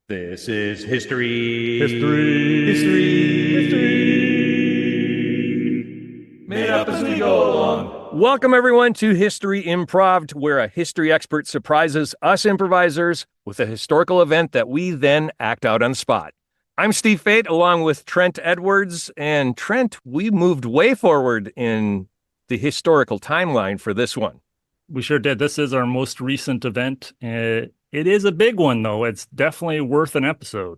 This is history. History. Made up as we go along. Welcome, everyone, to History Improv, where a history expert surprises us improvisers with a historical event that we then act out on the spot. I'm Steve Fate, along with Trent Edwards. And Trent, we moved way forward in the historical timeline for this one. We sure did. This is our most recent event. It is a big one, though. It's definitely worth an episode.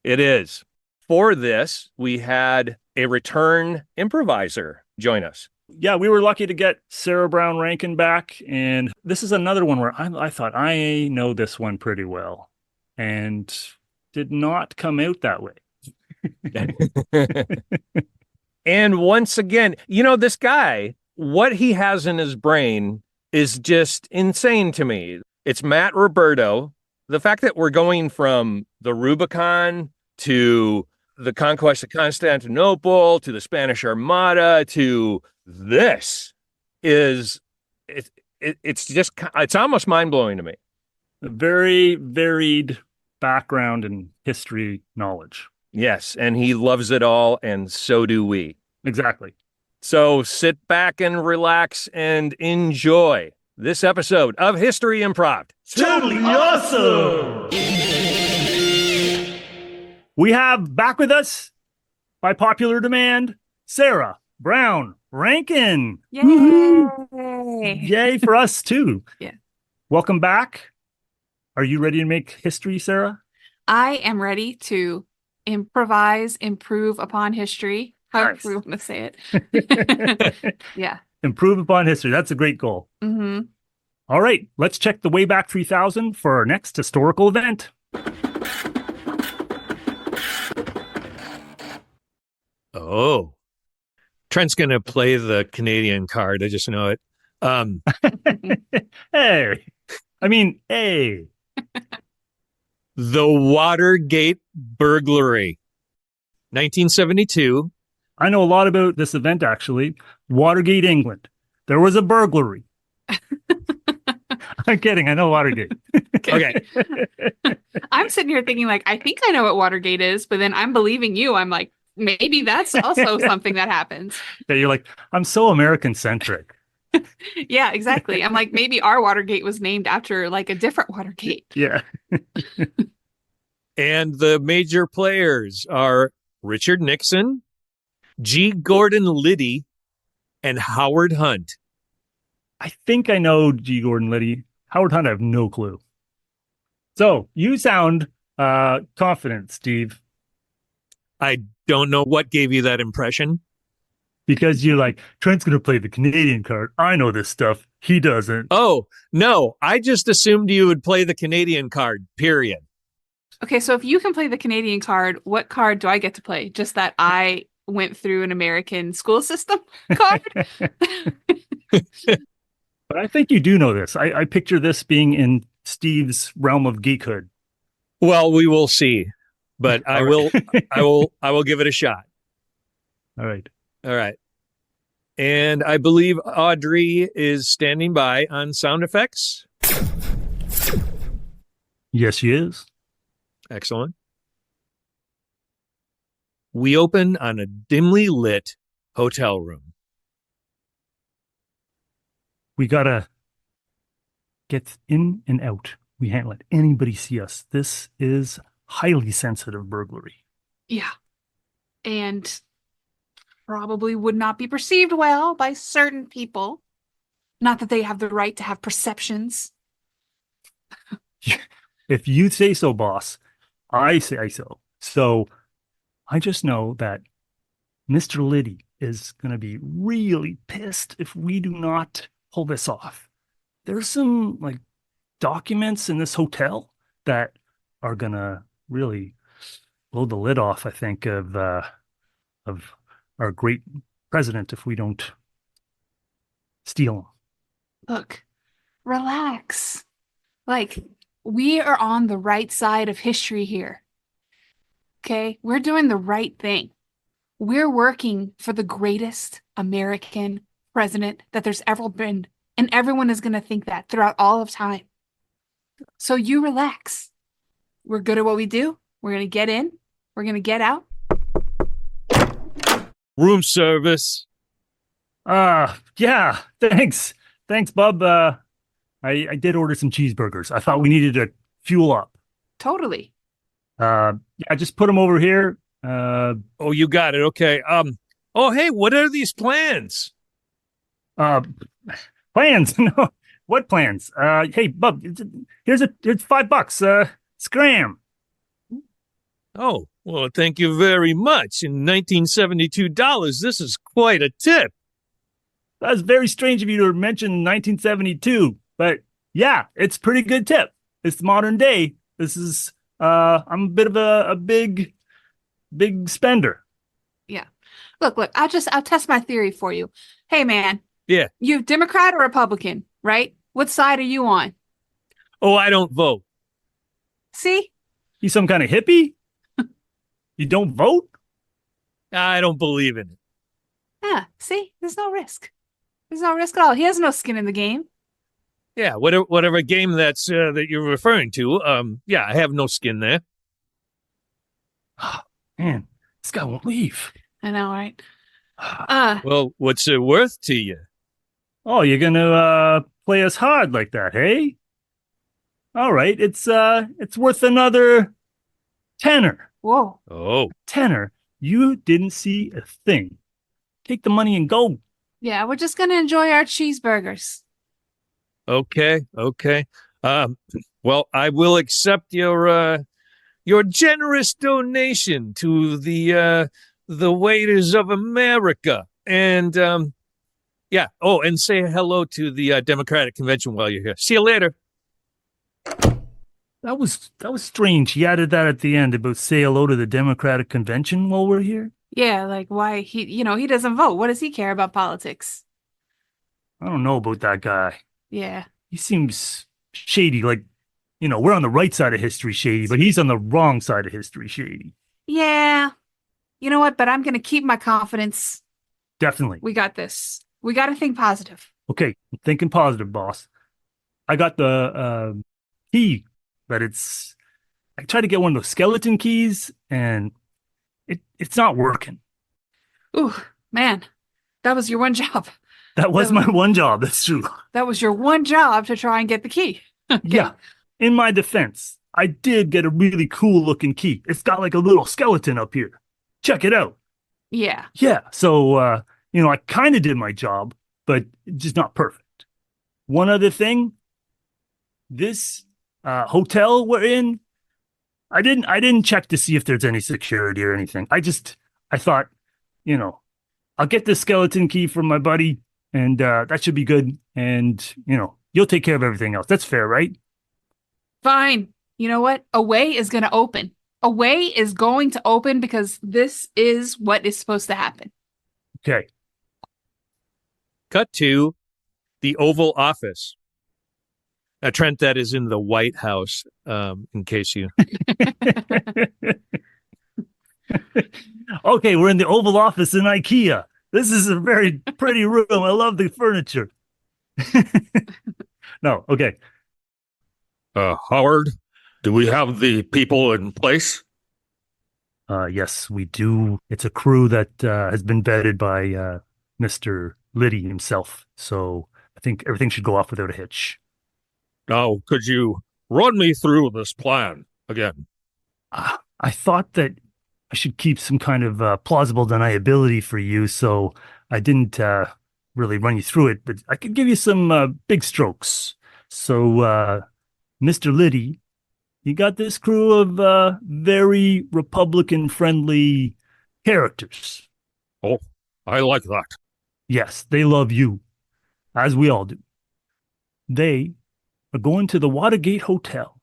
It is. For this, we had a return improviser join us. Yeah, we were lucky to get Sarah Brown Rankin back. And this is another one where I thought I know this one pretty well and did not come out that way. And once again, this guy, what he has in his brain is just insane to me. It's Matt Roberto. The fact that we're going from the Rubicon to the conquest of Constantinople to the Spanish Armada to this is it's almost mind-blowing to me. A very varied background and history knowledge. Yes, and he loves it all, and so do we. Exactly. So sit back and relax and enjoy this episode of History Improv. Totally awesome! We have back with us, by popular demand, Sarah Brown Rankin. Yay! Woo-hoo. Yay for us, too. Yeah. Welcome back. Are you ready to make history, Sarah? I am ready to improvise, improve upon history. However Nice. we want to say it. Yeah. Improve upon history. That's a great goal. Mm-hmm. All right, let's check the Wayback 3000 for our next historical event. Oh, Trent's going to play the Canadian card. I just know it. Hey. The Watergate Burglary. 1972. I know a lot about this event, actually. Watergate, England. There was a burglary. I'm kidding. I know Watergate. Okay. I'm sitting here thinking, I think I know what Watergate is, but then I'm believing you. I'm like, maybe that's also something that happens. Yeah, you're like, I'm so American-centric. Yeah, exactly. I'm like, maybe our Watergate was named after a different Watergate. Yeah. And the major players are Richard Nixon, G. Gordon Liddy, and Howard Hunt. I think I know G. Gordon Liddy. Howard Hunt, I have no clue. So you sound confident, Steve. I don't know what gave you that impression. Because you're like, Trent's going to play the Canadian card. I know this stuff. He doesn't. Oh, no. I just assumed you would play the Canadian card, period. Okay, so if you can play the Canadian card, what card do I get to play? Just that I went through an American school system card? But I think you do know this. I picture this being in Steve's realm of geekhood. Well, we will see. But I will give it a shot. All right. All right. And I believe Audrey is standing by on sound effects. Yes, she is. Excellent. We open on a dimly lit hotel room. We gotta get in and out. We can't let anybody see us. This is highly sensitive burglary. Yeah. And probably would not be perceived well by certain people. Not that they have the right to have perceptions. If you say so, boss, I say so. So I just know that Mr. Liddy is going to be really pissed if we do not pull this off. There's some documents in this hotel that are going to really blow the lid off, I think, of our great president if we don't steal him. Look, relax. We are on the right side of history here. Okay? We're doing the right thing. We're working for the greatest American president that there's ever been. And everyone is going to think that throughout all of time. So you relax. We're good at what we do. We're going to get in. We're going to get out. Room service. Yeah, thanks. Thanks, bub. I did order some cheeseburgers. I thought we needed to fuel up. Totally. Yeah, just put them over here. Oh, you got it. Okay. Oh, hey, what are these plans? Plans? No, what plans? Hey, bub, here's $5. Scram. Oh, well, thank you very much. In $1972, this is quite a tip. That's very strange of you to mention 1972, but yeah, it's a pretty good tip. It's modern day. This is, I'm a bit of a big spender. Yeah. Look, I'll test my theory for you. Hey, man. Yeah. You Democrat or Republican, right? What side are you on? Oh, I don't vote. See? You some kind of hippie? You don't vote? I don't believe in it. Yeah. See? There's no risk. There's no risk at all. He has no skin in the game. Yeah, whatever game that's that you're referring to. Yeah, I have no skin there. Man, this guy won't leave. I know, right? Well, what's it worth to you? Oh, you're gonna play us hard like that, hey? All right, it's worth another tenner. Whoa. Oh, Tenner. You didn't see a thing. Take the money and go. Yeah, we're just going to enjoy our cheeseburgers. okay. Well, I will accept your generous donation to the Waiters of America, and yeah. Oh, and say hello to the Democratic Convention while you're here. See you later. That was strange. He added that at the end about say hello to the Democratic Convention while we're here. Yeah, like why he doesn't vote. What does he care about politics? I don't know about that guy. Yeah. He seems shady. Like, we're on the right side of history shady, but he's on the wrong side of history shady. Yeah. You know what? But I'm going to keep my confidence. Definitely. We got this. We got to think positive. Okay, I'm thinking positive, boss. I got the key, but I tried to get one of those skeleton keys, and it's not working. Ooh, man. That was your one job. That was my one job. That's true. That was your one job to try and get the key. Okay. Yeah. In my defense, I did get a really cool looking key. It's got like a little skeleton up here. Check it out. Yeah. Yeah. So, I kind of did my job, but just not perfect. One other thing, this hotel we're in, I didn't check to see if there's any security or anything. I thought, I'll get this skeleton key from my buddy, and that should be good. And, you'll take care of everything else. That's fair, right? Fine. You know what? A way is going to open. A way is going to open because this is what is supposed to happen. Okay. Cut to the Oval Office. Trent, that is in the White House, in case you... Okay, we're in the Oval Office in IKEA. This is a very pretty room. I love the furniture. No, okay. Howard, do we have the people in place? Yes, we do. It's a crew that has been vetted by Mr. Liddy himself. So I think everything should go off without a hitch. Now, could you run me through this plan again? I thought that I should keep some kind of plausible deniability for you, so I didn't really run you through it, but I could give you some big strokes. So, Mr. Liddy, you got this crew of very Republican-friendly characters. Oh, I like that. Yes, they love you, as we all do. They are going to the Watergate Hotel,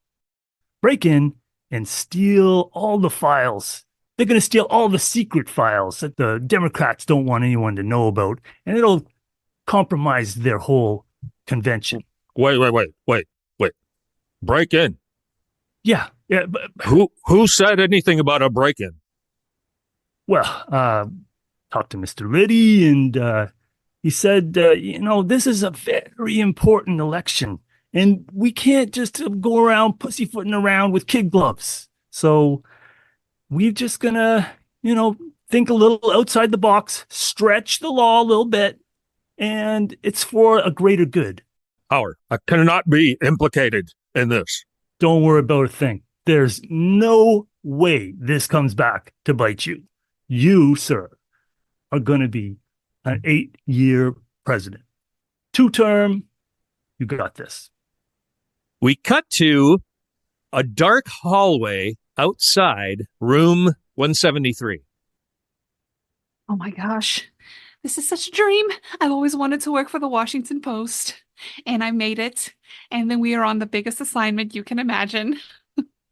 break in, and steal all the files. They're going to steal all the secret files that the Democrats don't want anyone to know about, and it'll compromise their whole convention. Wait. Break in. Yeah. But, Who said anything about a break-in? well, talked to Mr. Liddy, and he said, this is a very important election, And we can't just go around pussyfooting around with kid gloves. So we're just gonna, think a little outside the box, stretch the law a little bit, and it's for a greater good. Howard, I cannot be implicated in this. Don't worry about a thing. There's no way this comes back to bite you. You, sir, are going to be an 8-year president. 2-term, you got this. We cut to a dark hallway outside room 173. Oh my gosh. This is such a dream. I've always wanted to work for the Washington Post, and I made it. And then we are on the biggest assignment you can imagine.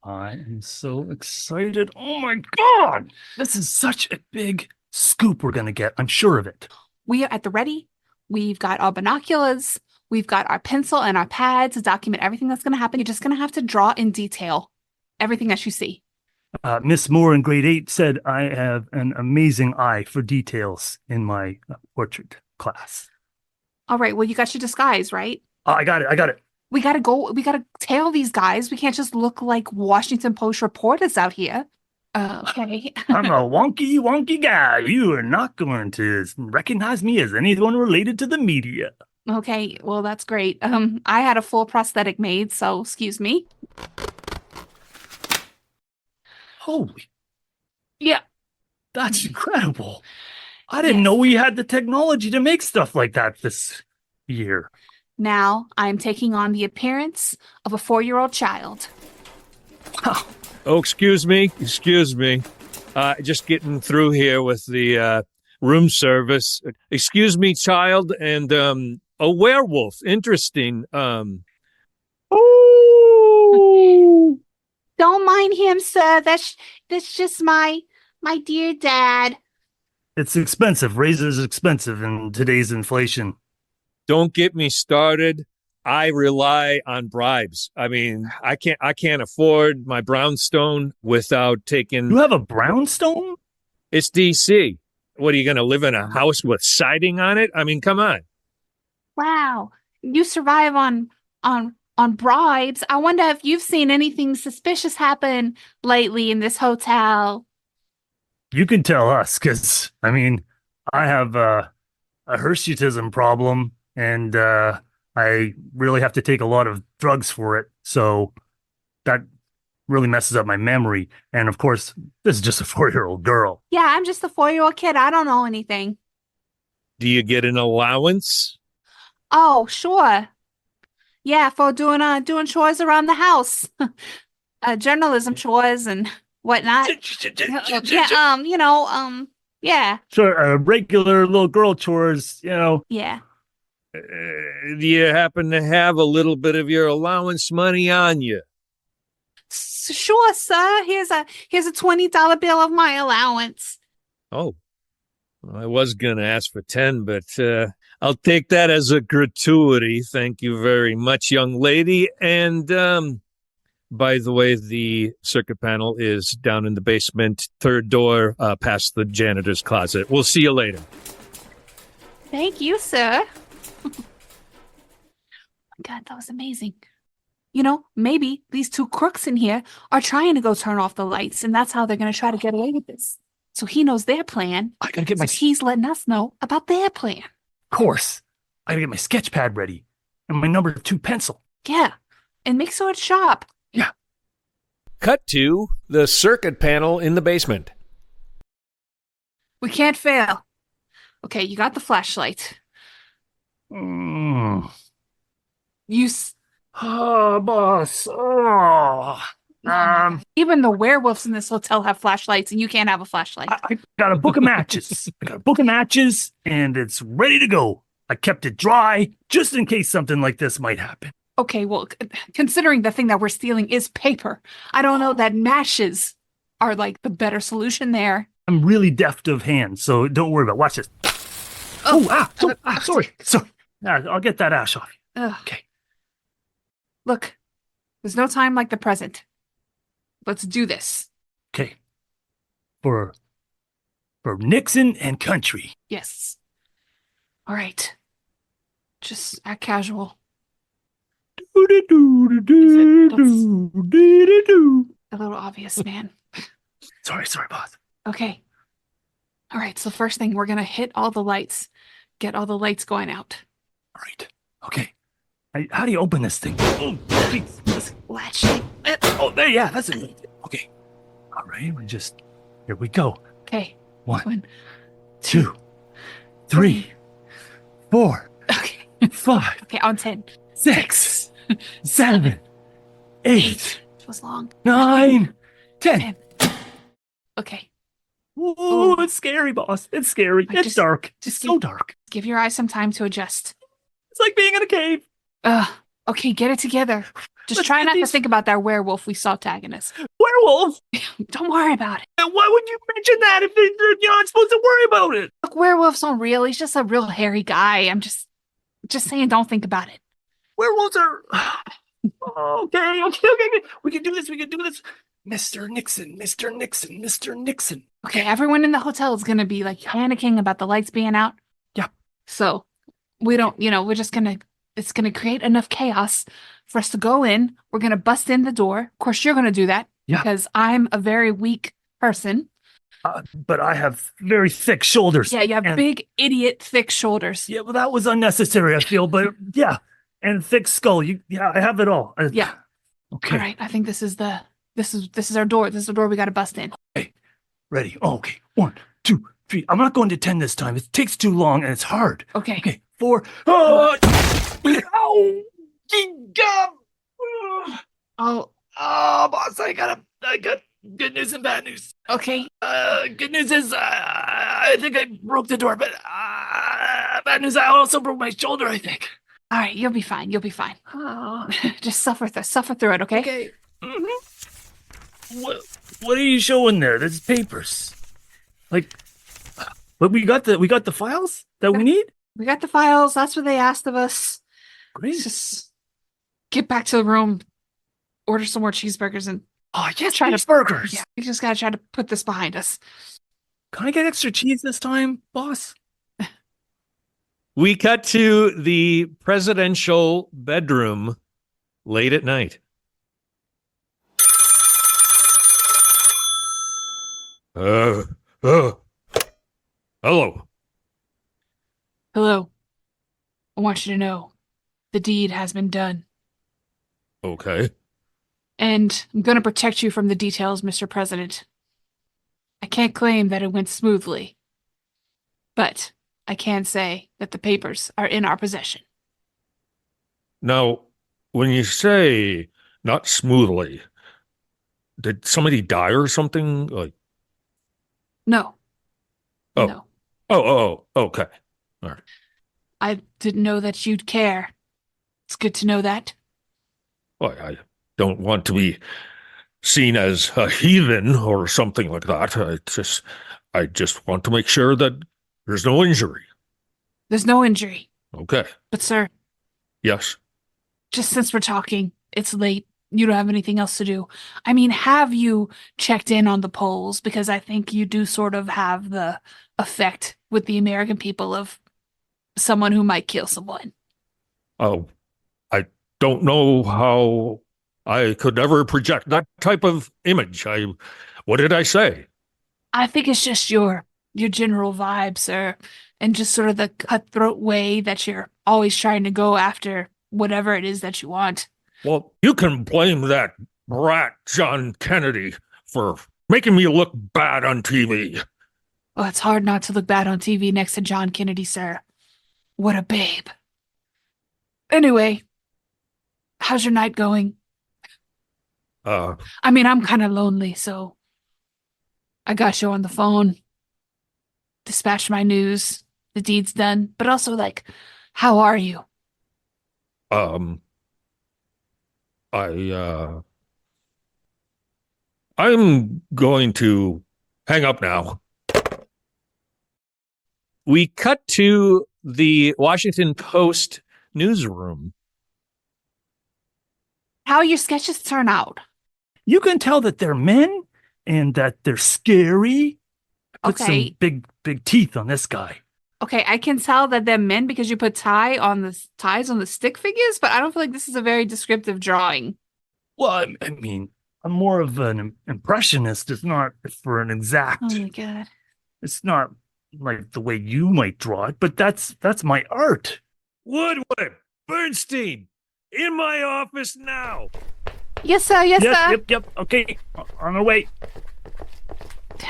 I am so excited. Oh my God. This is such a big scoop we're going to get. I'm sure of it. We are at the ready. We've got our binoculars. We've got our pencil and our pad to document everything that's going to happen. You're just going to have to draw in detail everything that you see. Miss Moore in grade 8 said I have an amazing eye for details in my portrait class. All right. Well, you got your disguise, right? I got it. We got to tail these guys. We can't just look like Washington Post reporters out here. Okay. I'm a wonky guy. You are not going to recognize me as anyone related to the media. Okay. Well, that's great. I had a full prosthetic made, so excuse me. Holy. Yeah. That's incredible. I didn't know we had the technology to make stuff like that this year. Now I'm taking on the appearance of a 4-year-old child. Wow. Oh, excuse me. Just getting through here with the room service. Excuse me, child, and a werewolf. Interesting. Oh. Don't mind him, sir. That's just my dear dad. It's expensive. Razor's expensive in today's inflation. Don't get me started. I rely on bribes. I mean, I can't afford my brownstone without taking. You have a brownstone? It's DC. What are you going to live in a house with siding on it? I mean, come on. Wow. You survive on bribes. I wonder if you've seen anything suspicious happen lately in this hotel. You can tell us, because, I mean, I have a hirsutism problem, and I really have to take a lot of drugs for it. So that really messes up my memory. And of course, this is just a 4-year-old girl. Yeah, I'm just a 4-year-old kid. I don't know anything. Do you get an allowance? Oh, sure. Yeah, for doing chores around the house. Journalism chores and whatnot. Yeah. Sure, regular little girl chores, Yeah. Do you happen to have a little bit of your allowance money on you? Sure, sir. Here's a $20 bill of my allowance. Oh, well, I was going to ask for 10, but I'll take that as a gratuity. Thank you very much, young lady. And by the way, the circuit panel is down in the basement, third door past the janitor's closet. We'll see you later. Thank you, sir. God, that was amazing. Maybe these 2 crooks in here are trying to go turn off the lights, and that's how they're going to try to get away with this. So he knows their plan. I gotta get so he's letting us know about their plan. Of course. I gotta get my sketch pad ready and my number 2 pencil. Yeah, and make sure it's sharp. Yeah. Cut to the circuit panel in the basement. We can't fail. Okay, you got the flashlight. Mm. Oh, boss. Even the werewolves in this hotel have flashlights, and you can't have a flashlight. I got a book of matches. And it's ready to go. I kept it dry just in case something like this might happen. Okay, well, considering the thing that we're stealing is paper, I don't know that matches are like the better solution there. I'm really deft of hand, so don't worry about it. Watch this. Sorry. I'll get that ash off you. Okay. Look, there's no time like the present. Let's do this. Okay. For Nixon and country. Yes. All right. Just act casual. A little obvious, man. Sorry, boss. Okay. All right. So first thing, we're gonna hit all the lights. Get all the lights going out. All right. Okay. How do you open this thing? Oh, please. Latch. Oh, there. Yeah, that's it. Okay. All right. Here we go. Okay. 1, 2, 3, 4, Okay. 5, Okay. On 10. 6, 7, 8, It was long. 9, 10. Okay. Ooh, it's scary, boss. It's scary. It's dark. It's so dark. Give your eyes some time to adjust. It's like being in a cave. Okay, get it together. Just try not to think about that werewolf we saw tagging us. Werewolf? Don't worry about it. Why would you mention that if you're not supposed to worry about it? Look, werewolves aren't real. He's just a real hairy guy. I'm just saying, don't think about it. Werewolves are... Okay. We can do this. Mr. Nixon. Okay, everyone in the hotel is gonna be like panicking about the lights being out. Yeah. So we don't, we're just gonna, it's gonna create enough chaos for us to go in. We're gonna bust in the door. Of course, you're gonna do that because I'm a very weak person. But I have very thick shoulders. Yeah, you have big, idiot, thick shoulders. Yeah, well, that was unnecessary, I feel, but yeah. And thick skull. I have it all. Yeah. Okay. All right, I think this is our door. This is the door we gotta bust in. Okay. Ready. Oh, okay. 1, 2, 3. I'm not going to 10 this time. It takes too long and it's hard. Okay. Okay. 4. Oh! Ow! Oh, Boss, I got good news and bad news. okay. Good news is I think I broke the door, but bad news, I also broke my shoulder, I think. All right, you'll be fine. Just suffer through it, okay? Okay. Mm-hmm. What are you showing there? There's papers. But we got the files that we need? We got the files. That's what they asked of us. Great. Just get back to the room, order some more cheeseburgers, and Yes, try to- burgers. yeah, we just gotta try to put this behind us. Can I get extra cheese this time, boss? We cut to the presidential bedroom late at night. Hello. Hello. I want you to know the deed has been done. Okay. And I'm going to protect you from the details, Mr. President. I can't claim that it went smoothly, but I can say that the papers are in our possession. Now, when you say not smoothly, did somebody die or something? Like, No. Oh. No. Okay. All right. I didn't know that you'd care. It's good to know that. Well, I don't want to be seen as a heathen or something like that. I just want to make sure that there's no injury. There's no injury. Okay. But, sir, Yes. just since we're talking, it's late. You don't have anything else to do. I mean, have you checked in on the polls? Because I think you do sort of have the effect with the American people of someone who might kill someone. Oh, I don't know how I could ever project that type of image. What did I say? I think it's just your general vibe, sir, and just sort of the cutthroat way that you're always trying to go after whatever it is that you want. Well, you can blame that brat John Kennedy for making me look bad on TV. Oh, it's hard not to look bad on TV next to John Kennedy, sir. What a babe. Anyway, how's your night going? I mean, I'm kind of lonely, so I got you on the phone, dispatched my news, the deed's done, but also, like, how are you? I'm going to hang up now. We cut to the Washington Post newsroom. How your sketches turn out? You can tell that they're men and that they're scary. Put Okay. some big teeth on this guy. Okay, I can tell that they're men because you put ties on the stick figures, but I don't feel like this is a very descriptive drawing. Well, I mean, I'm more of an impressionist. It's not for an exact. Oh my God. It's not like the way you might draw it, but that's my art. Woodward, Bernstein, in my office now. Yes, sir. Yes, sir. Yep. Okay, on our way.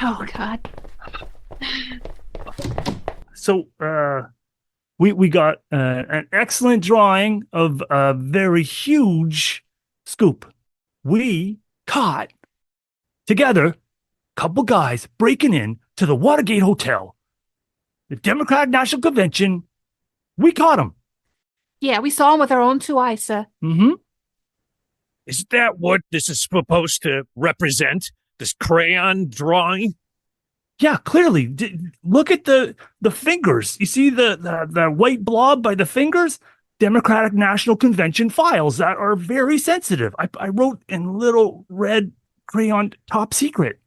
Oh God. So, we got an excellent drawing of a very huge scoop. We caught together a couple guys breaking in to the Watergate Hotel, the Democratic National Convention. We caught them. Yeah, we saw him with our own 2 eyes, sir. Mm-hmm. Is that what this is supposed to represent? This crayon drawing? Yeah, clearly. Look at the fingers. You see the white blob by the fingers? Democratic National Convention files that are very sensitive. I wrote in little red crayon top secret.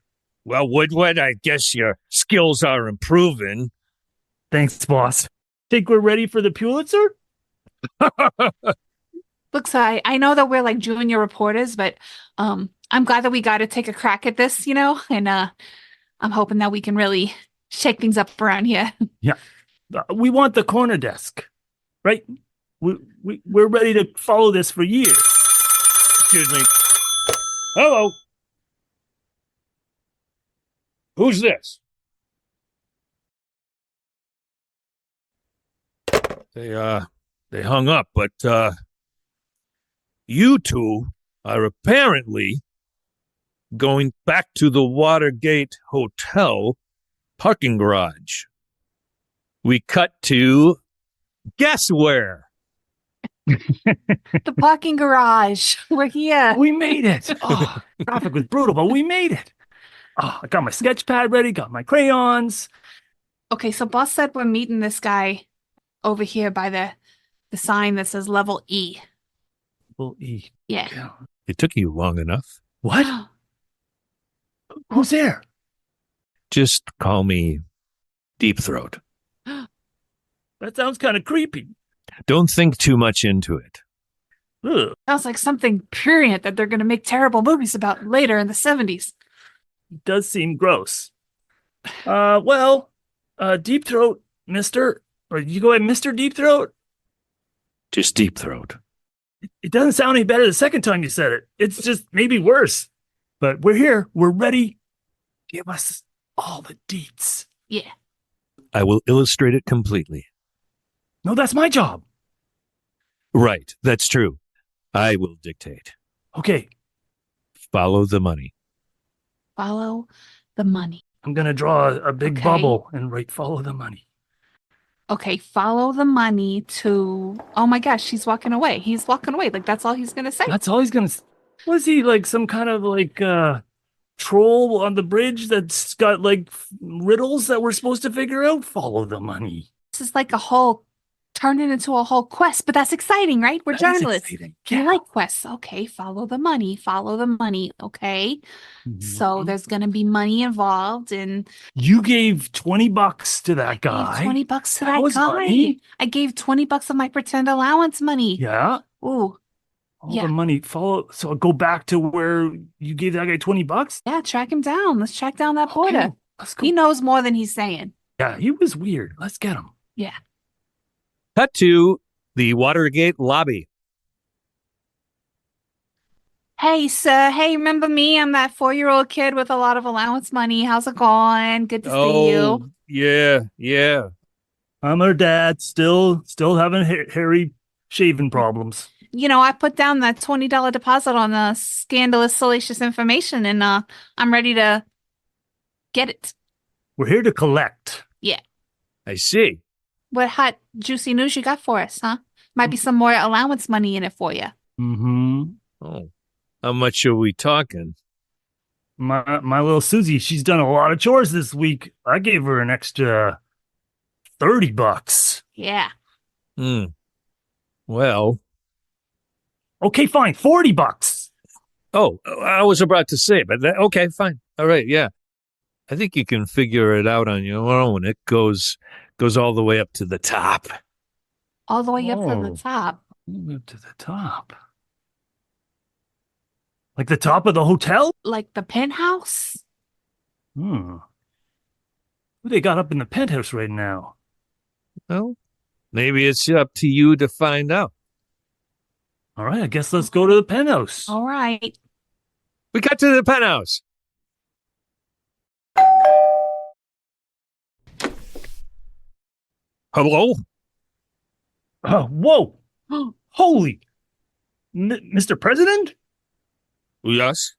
Well, Woodward, I guess your skills are improving. Thanks, boss. Think we're ready for the Pulitzer? Look, sir, I know that we're like junior reporters, but I'm glad that we got to take a crack at this, and I'm hoping that we can really shake things up around here. Yeah. We want the corner desk, right? We're ready to follow this for years. Excuse me. Hello. Who's this? They hung up, but you two are apparently going back to the Watergate Hotel parking garage. We cut to guess where? The parking garage. We're here. We made it. Oh, traffic was brutal, but we made it. Oh, I got my sketch pad ready, got my crayons. Okay, so boss said we're meeting this guy over here by the sign that says level E. Well, E. Yeah. It took you long enough. What? Who's there? Just call me Deep Throat. That sounds kind of creepy. Don't think too much into it. Ugh. Sounds like something prurient that they're going to make terrible movies about later in the 70s. It does seem gross. Deep Throat, Mr. Or you go ahead, Mr. Deep Throat? Just Deep Throat. It doesn't sound any better the second time you said it. It's just maybe worse. But we're here. We're ready. Give us all the deets. Yeah. I will illustrate it completely. No, that's my job. Right, that's true. I will dictate. Okay, Follow the money. Follow the money. I'm going to draw a big Okay. bubble and write follow the money. Okay, follow the money to... Oh my gosh, she's walking away. He's walking away. Like, that's all he's going to say. That's all he's going to... Was he like some kind of like troll on the bridge that's got like riddles that we're supposed to figure out? Follow the money. This is like a whole... Turn it into a whole quest, but that's exciting, right? We're That is journalists. exciting. We Yeah. like quests. Okay, follow the money. Follow the money. Okay. So Mhm. there's going to be money involved, and You gave $20 to that I gave guy. $20 to That that was guy. money. I gave $20 of my pretend allowance money. Yeah. Ooh, All Yeah. the money follow. So I'll go back to where you gave that guy $20. yeah, track him down. Let's track down that porter. Okay, let's go. He knows more than he's saying. Yeah, he was weird. Let's get him. Yeah. Cut to the Watergate lobby. Hey, sir. Hey, remember me? I'm that 4-year-old kid with a lot of allowance money. How's it going? Good to see you. Yeah. I'm her dad. Still having hairy shaving problems. You know, I put down that $20 deposit on the scandalous, salacious information, and I'm ready to get it. We're here to collect. I see. What hot, juicy news you got for us, huh? Might be some more allowance money in it for you. Mm-hmm. Oh, how much are we talking? My little Susie, she's done a lot of chores this week. I gave her an extra $30. Yeah. Well, Okay, fine, $40. oh, I was about to say, but okay, fine. All right, yeah. I think you can figure it out on your own. It goes Goes all the way up to the top. All the way up to the Oh. top. Up to the top. Like the top of the hotel? Like the penthouse? Hmm. Who they got up in the penthouse right now? Well, maybe it's up to you to find out. All right, I guess let's go to the penthouse. All right. We got to the penthouse. Hello? Whoa! Holy! Mr. President? Yes?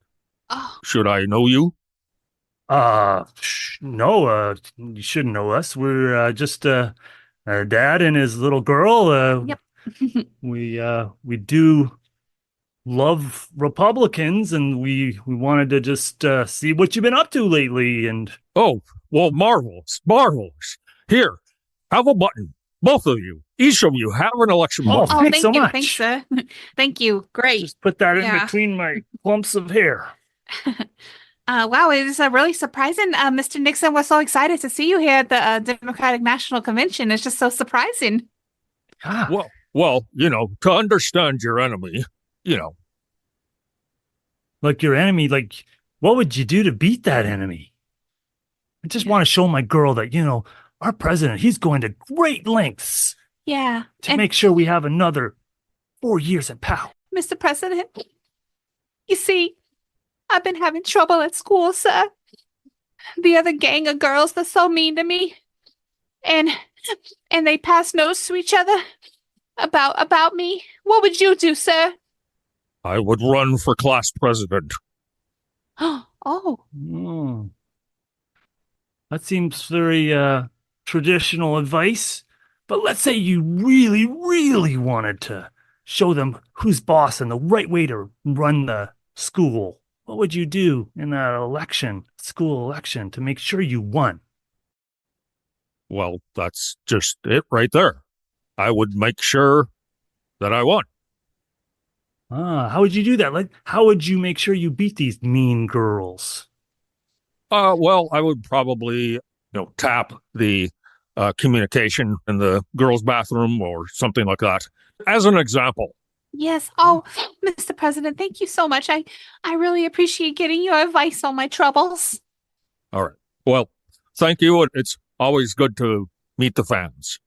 Oh, Should I know you? No, you shouldn't know us. We're just dad and his little girl. Yep. We do love Republicans, and we wanted to just see what you've been up to lately. And Oh, well, marvelous. Marvelous. Here, have a button. Both of you. Each of you have an election Oh, button. oh, thanks thank so you. much. Thanks, sir. Thank you. Great. just put that in Yeah. between my clumps of hair. Wow, it is really surprising. Mr. Nixon was so excited to see you here at the Democratic National Convention. It's just so surprising. Ah, Well, to understand your enemy, like your enemy, like what would you do to beat that enemy? I just want to show my girl that, our president, he's going to great lengths Yeah. to And make sure we have another 4 years in power. Mr. President, you see, I've been having trouble at school, sir. The other gang of girls, they're so mean to me. And they pass notes to each other about me. What would you do, sir? I would run for class president. Oh, Hmm. That seems very traditional advice. But let's say you really, really wanted to show them who's boss and the right way to run the school. What would you do in that school election, to make sure you won? Well, that's just it right there. I would make sure that I won. How would you do that? Like, how would you make sure you beat these mean girls? Well, I would probably, tap the communication in the girls' bathroom or something like that. As an example. yes. Oh, Mr. President, thank you so much. I really appreciate getting your advice on my troubles. All right. Well, thank you. It's always good to meet the fans.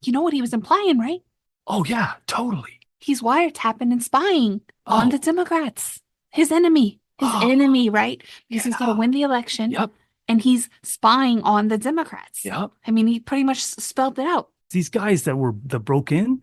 You know what he was implying, right? Oh, yeah, totally. He's wiretapping and spying on Oh. the Democrats. His enemy. His Oh. enemy, right? Because he's got to Yeah. win the election. Yep. And he's spying on the Democrats. Yep. I mean, he pretty much spelled it out. These guys that broke in,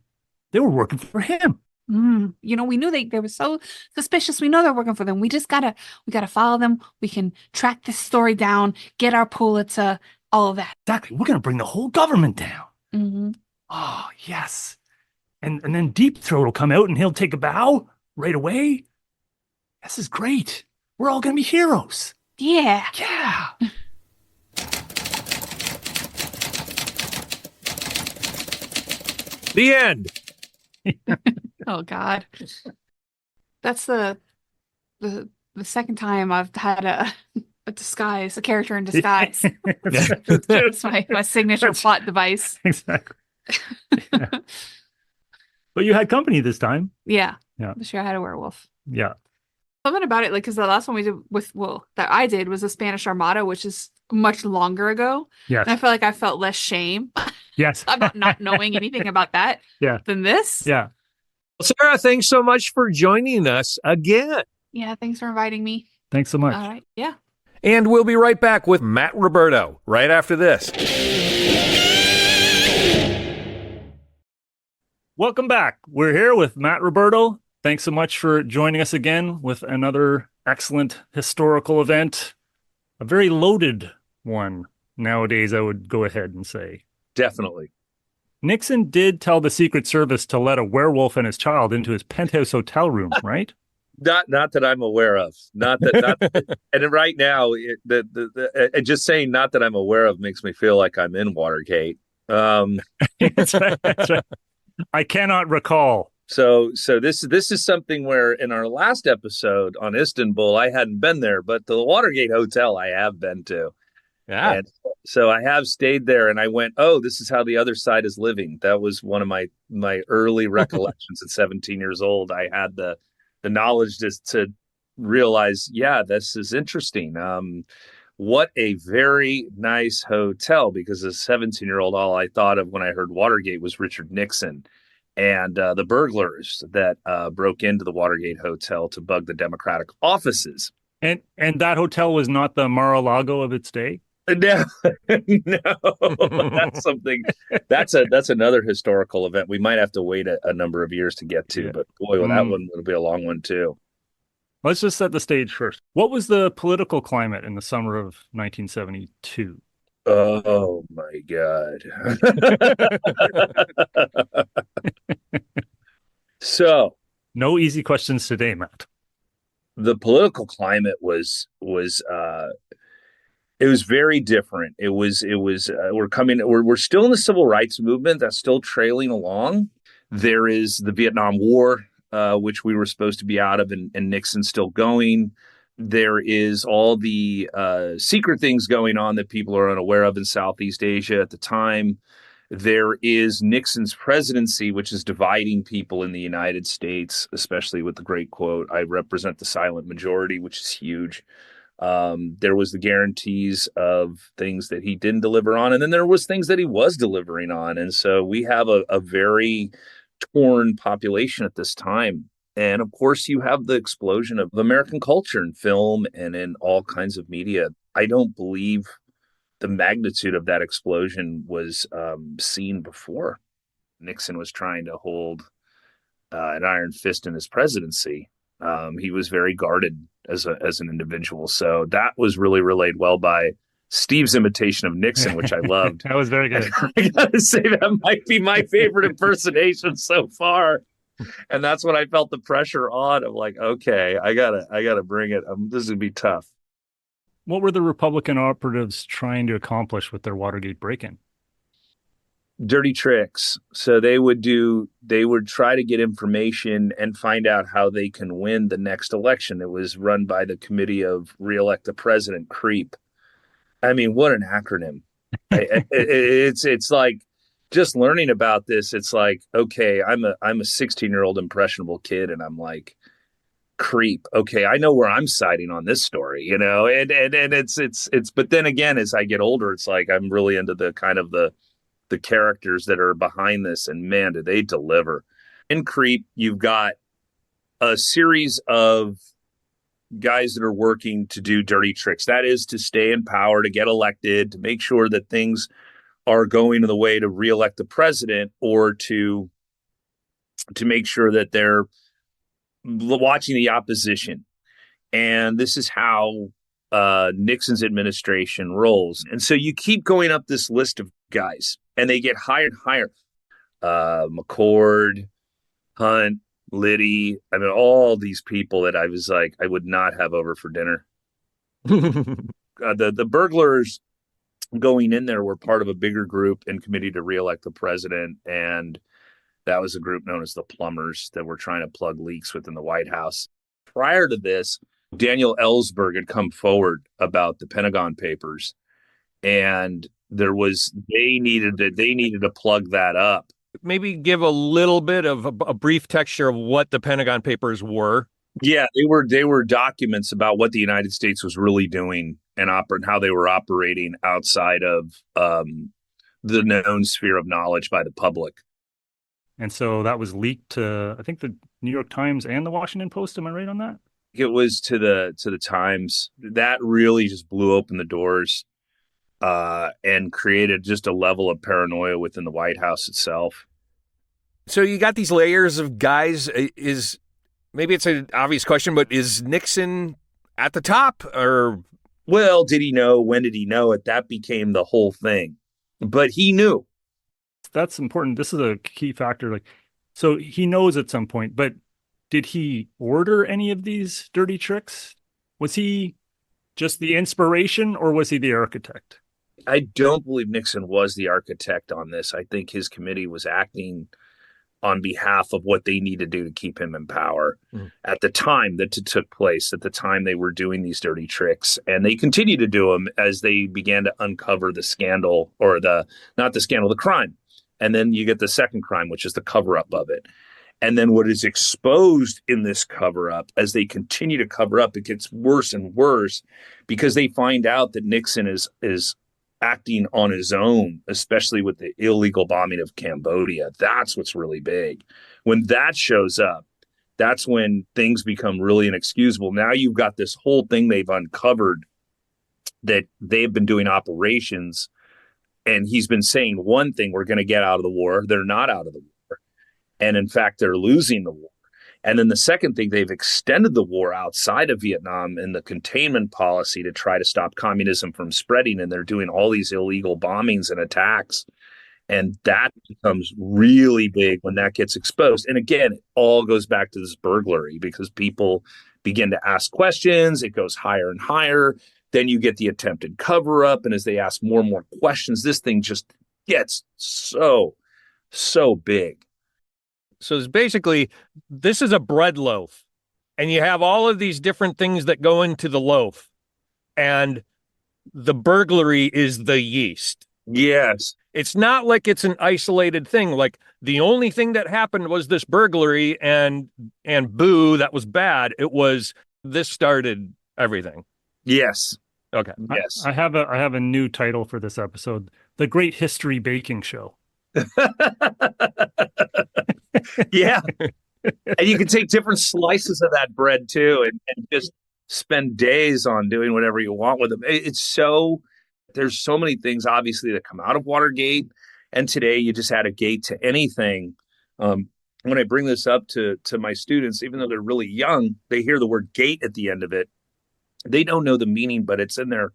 they were working for him. We knew they were so suspicious. We know they're working for them. We gotta follow them. We can track this story down, get our Pulitzer, all of that. Exactly. We're going to bring the whole government down. Mm-hmm. Oh, yes. And then Deep Throat will come out and he'll take a bow right away. This is great. We're all going to be heroes. Yeah. Yeah. The end. Oh God. That's the second time I've had a character in disguise. It's my signature That's- plot device. Exactly. Yeah. But you had company this time. Yeah. Yeah. This year I had a werewolf. Yeah. Something about it, like, because the last one we did that I did was the Spanish Armada, which is much longer ago. Yes. And I feel like I felt less shame Yes. about not knowing anything about that Yeah. than this. Yeah. Well, Sarah, thanks so much for joining us again. Yeah, thanks for inviting me. Thanks so much. All right. Yeah. And we'll be right back with Matt Roberto right after this. Welcome back. We're here with Matt Roberto. Thanks so much for joining us again with another excellent historical event. A very loaded one nowadays, I would go ahead and say. Definitely. Nixon did tell the Secret Service to let a werewolf and his child into his penthouse hotel room, right? Not that I'm aware of. Not that. And right now, and just saying not that I'm aware of makes me feel like I'm in Watergate. That's right. That's right. I cannot recall. So this is something where in our last episode on Istanbul, I hadn't been there, but the Watergate Hotel I have been to, Yeah. And so I have stayed there, and I went, oh, this is how the other side is living. That was one of my early recollections at 17 years old. I had the knowledge to realize, yeah, this is interesting. What a very nice hotel, because as a 17-year-old, all I thought of when I heard Watergate was Richard Nixon and the burglars that broke into the Watergate Hotel to bug the Democratic offices. And that hotel was not the Mar-a-Lago of its day. No, no, that's something. That's another historical event. We might have to wait a number of years to get to, Yeah. but boy, well, that one will be a long one too. Let's just set the stage first. What was the political climate in the summer of 1972? Oh my God. So No easy questions today, Matt. the political climate was it was very different. We're still in the civil rights movement that's still trailing along. There is the Vietnam War, which we were supposed to be out of, and Nixon's still going. There is all the secret things going on that people are unaware of in Southeast Asia at the time. There is Nixon's presidency, which is dividing people in the United States, especially with the great quote, "I represent the silent majority," which is huge. There was the guarantees of things that he didn't deliver on, and then there was things that he was delivering on. And so we have a very torn population at this time. And of course, you have the explosion of American culture in film and in all kinds of media. I don't believe the magnitude of that explosion was seen before. Nixon was trying to hold an iron fist in his presidency. He was very guarded as an individual. So that was really relayed well by Steve's imitation of Nixon, which I loved. That was very good. I gotta say that might be my favorite impersonation so far. And that's when I felt the pressure on of like, okay, I gotta bring it. This is gonna be tough. What were the Republican operatives trying to accomplish with their Watergate break-in? Dirty tricks. So they would try to get information and find out how they can win the next election. It was run by the Committee of Re-elect the President, CREEP. I mean, what an acronym. It's like, just learning about this, it's like, okay, I'm a 16-year-old impressionable kid, and I'm like, CREEP. Okay, I know where I'm siding on this story, and it's but then again, as I get older, it's like I'm really into the kind of the characters that are behind this, and man, do they deliver. In CREEP, you've got a series of guys that are working to do dirty tricks. That is to stay in power, to get elected, to make sure that things are going in the way to reelect the president, or to make sure that they're watching the opposition. And this is how Nixon's administration rolls. And so you keep going up this list of guys, and they get higher and higher. McCord, Hunt, Liddy. I mean, all these people that I was like, I would not have over for dinner. The burglars going in there were part of a bigger group and committee to reelect the president. And that was a group known as the plumbers that were trying to plug leaks within the White House. Prior to this, Daniel Ellsberg had come forward about the Pentagon Papers, and they needed to plug that up. Maybe give a little bit of a brief texture of what the Pentagon Papers were. Yeah, they were documents about what the United States was really doing and how they were operating outside of the known sphere of knowledge by the public. And so that was leaked to, I think, the New York Times and the Washington Post. Am I right on that? It was to the Times. That really just blew open the doors and created just a level of paranoia within the White House itself. So you got these layers of guys. Maybe it's an obvious question, but is Nixon at the top, or? Well, did he know? When did he know it? That became the whole thing. But he knew. That's important. This is a key factor. So he knows at some point, but did he order any of these dirty tricks? Was he just the inspiration, or was he the architect? I don't believe Nixon was the architect on this. I think his committee was acting on behalf of what they need to do to keep him in power at the time that it took place, at the time they were doing these dirty tricks. And they continue to do them as they began to uncover the scandal, or not the scandal, the crime. And then you get the second crime, which is the cover up of it. And then what is exposed in this cover up, as they continue to cover up, it gets worse and worse, because they find out that Nixon is acting on his own, especially with the illegal bombing of Cambodia. That's what's really big. When that shows up, that's when things become really inexcusable. Now you've got this whole thing they've uncovered, that they've been doing operations, and he's been saying one thing, we're going to get out of the war. They're not out of the war. And in fact, they're losing the war. And then the second thing, they've extended the war outside of Vietnam in the containment policy to try to stop communism from spreading. And they're doing all these illegal bombings and attacks. And that becomes really big when that gets exposed. And again, it all goes back to this burglary, because people begin to ask questions. It goes higher and higher. Then you get the attempted cover up. And as they ask more and more questions, this thing just gets so big. So it's basically, this is a bread loaf, and you have all of these different things that go into the loaf, and the burglary is the yeast. Yes. It's not like it's an isolated thing. Like, the only thing that happened was this burglary, and boo, that was bad. It was, this started everything. Yes. Okay. Yes. I have a new title for this episode: The Great History Baking Show. Yeah. And you can take different slices of that bread too, and just spend days on doing whatever you want with them. There's so many things obviously that come out of Watergate, and today you just add a gate to anything. When I bring this up to my students, even though they're really young, they hear the word gate at the end of it. They don't know the meaning, but it's in their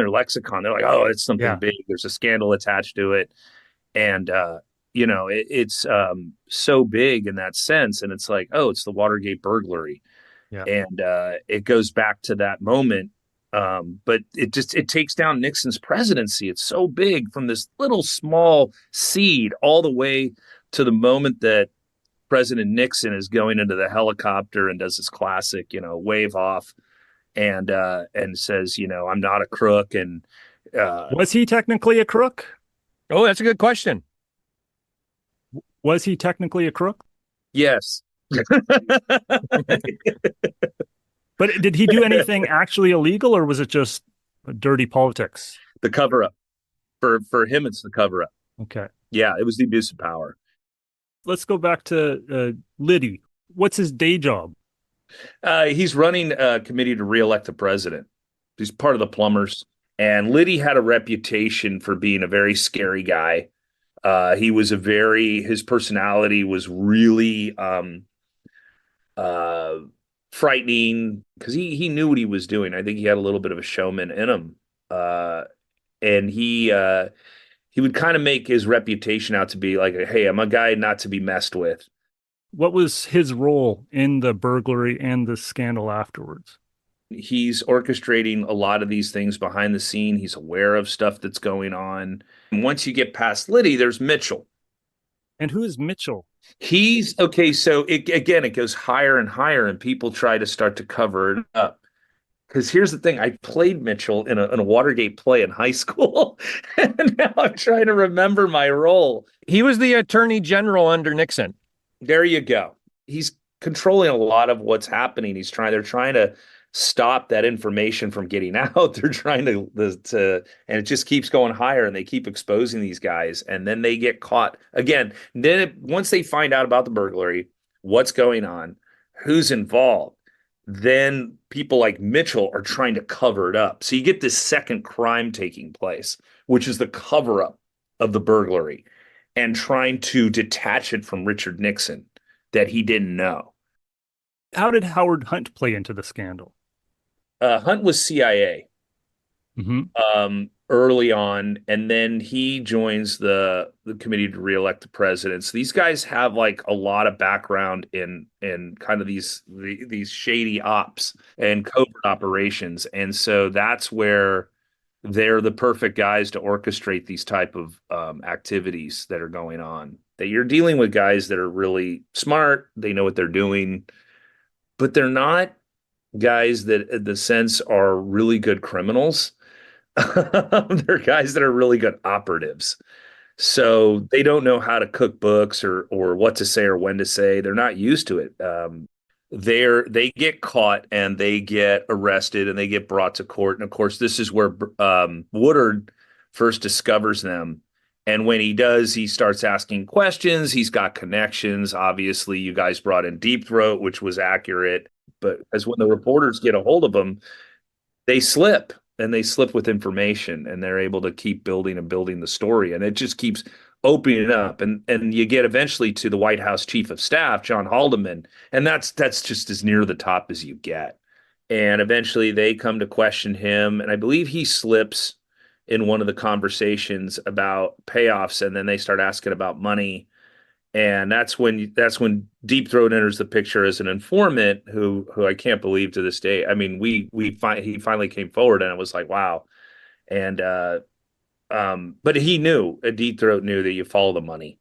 lexicon. They're like, oh, it's something big. There's a scandal attached to it. And, it's so big in that sense. And it's like, oh, it's the Watergate burglary. Yeah. And it goes back to that moment. But it takes down Nixon's presidency. It's so big, from this little small seed all the way to the moment that President Nixon is going into the helicopter and does his classic, wave off and says, I'm not a crook. And was he technically a crook? Oh, that's a good question. Was he technically a crook? Yes. But did he do anything actually illegal, or was it just dirty politics? The cover up. For him, it's the cover up. Okay. Yeah, it was the abuse of power. Let's go back to Liddy. What's his day job? He's running a committee to reelect the president. He's part of the plumbers. And Liddy had a reputation for being a very scary guy. His personality was really frightening, because he knew what he was doing. I think he had a little bit of a showman in him. And he would kind of make his reputation out to be like, hey, I'm a guy not to be messed with. What was his role in the burglary and the scandal afterwards? He's orchestrating a lot of these things behind the scene. He's aware of stuff that's going on. And once you get past Liddy, there's Mitchell. And who is Mitchell? He's okay. So it goes higher and higher, and people try to start to cover it up. Because here's the thing: I played Mitchell in a Watergate play in high school, and now I'm trying to remember my role. He was the attorney general under Nixon. There you go. He's controlling a lot of what's happening. They're trying to stop that information from getting out. They're trying to, and it just keeps going higher, and they keep exposing these guys, and then they get caught again. Once they find out about the burglary, what's going on, who's involved, then people like Mitchell are trying to cover it up. So you get this second crime taking place, which is the cover up of the burglary, and trying to detach it from Richard Nixon that he didn't know. How did Howard Hunt play into the scandal? Hunt was CIA early on, and then he joins the committee to reelect the president. So these guys have like a lot of background in kind of these shady ops and covert operations, and so that's where they're the perfect guys to orchestrate these type of activities that are going on. That you're dealing with guys that are really smart, they know what they're doing, but they're not guys that, in the sense, are really good criminals. They're guys that are really good operatives. So they don't know how to cook books or what to say or when to say. They're not used to it. They get caught and they get arrested and they get brought to court. And of course, this is where Woodard first discovers them. And when he does, he starts asking questions. He's got connections. Obviously, you guys brought in Deep Throat, which was accurate. But as when the reporters get a hold of them, they slip and they slip with information, and they're able to keep building and building the story. And it just keeps opening up. And you get eventually to the White House Chief of Staff, John Haldeman, and that's just as near the top as you get. And eventually they come to question him. And I believe he slips in one of the conversations about payoffs, and then they start asking about money. And that's when Deep Throat enters the picture as an informant who I can't believe to this day. I mean, he finally came forward, and it was like, wow. And but he knew, Deep Throat knew that you follow the money.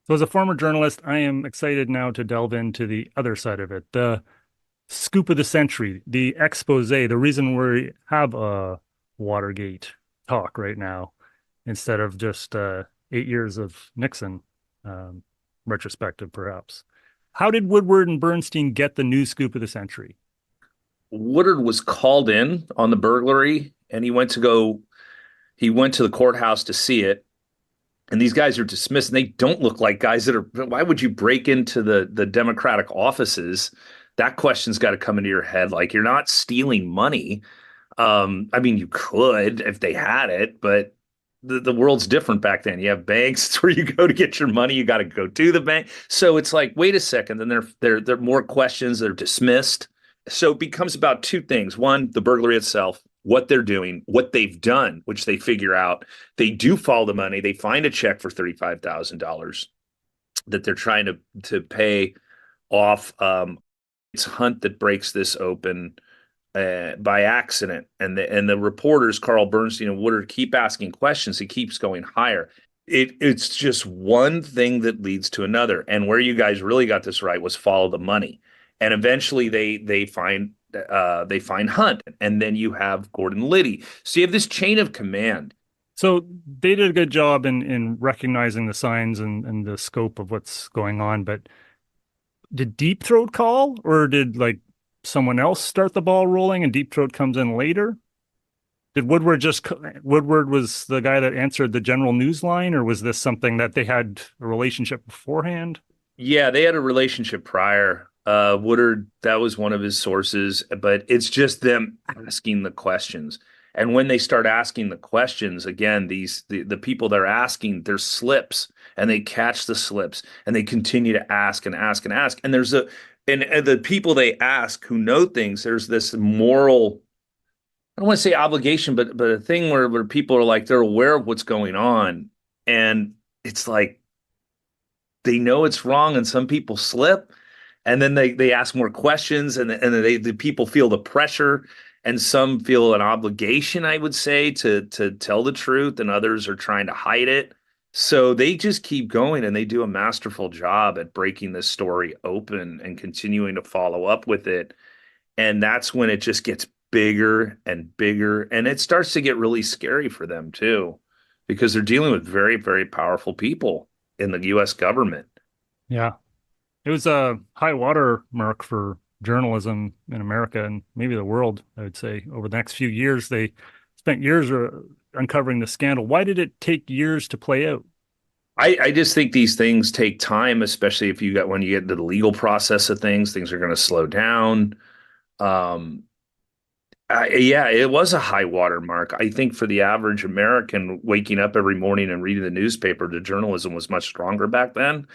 So as a former journalist, I am excited now to delve into the other side of it, the scoop of the century, the expose, the reason we have a Watergate talk right now instead of just 8 years of Nixon retrospective, perhaps. How did Woodward and Bernstein get the news scoop of the century? Woodard was called in on the burglary, and he went to the courthouse to see it. And these guys are dismissed, and they don't look like guys that are. Why would you break into the Democratic offices? That question's got to come into your head. Like, you're not stealing money. I mean, you could if they had it, but the world's different back then. You have banks. It's where you go to get your money. You got to go to the bank. So it's like, wait a second. Then there are more questions. They're dismissed. So it becomes about two things. One, the burglary itself, what they're doing, what they've done, which they figure out. They do follow the money. They find a check for $35,000 that they're trying to pay off. It's Hunt that breaks this open by accident, and the reporters Carl Bernstein and Woodard keep asking questions. It keeps going higher. It's just one thing that leads to another. And where you guys really got this right was follow the money. And eventually they find Hunt, and then you have Gordon Liddy. So you have this chain of command. So they did a good job in recognizing the signs and the scope of what's going on. But did Deep Throat call, or did someone else start the ball rolling and Deep Throat comes in later? Did Woodward was the guy that answered the general news line, or was this something that they had a relationship beforehand? Yeah, they had a relationship prior. Woodard, that was one of his sources, but it's just them asking the questions. And when they start asking the questions, again, the people they're asking, there's slips, and they catch the slips, and they continue to ask and ask and ask. And there's and the people they ask who know things, there's this moral, I don't want to say obligation, but a thing where people are like, they're aware of what's going on. And it's like, they know it's wrong, and some people slip, and then they ask more questions, and the people feel the pressure, and some feel an obligation, I would say, to tell the truth, and others are trying to hide it. So they just keep going, and they do a masterful job at breaking this story open and continuing to follow up with it. And that's when it just gets bigger and bigger, and it starts to get really scary for them too, because they're dealing with very, very powerful people in the U.S. government. Yeah. It was a high water mark for journalism in America and maybe the world, I would say. Over the next few years, they spent years uncovering the scandal. Why did it take years to play out? I just think these things take time, especially when you get into the legal process of things are going to slow down. Yeah, it was a high water mark. I think for the average American waking up every morning and reading the newspaper, the journalism was much stronger back then.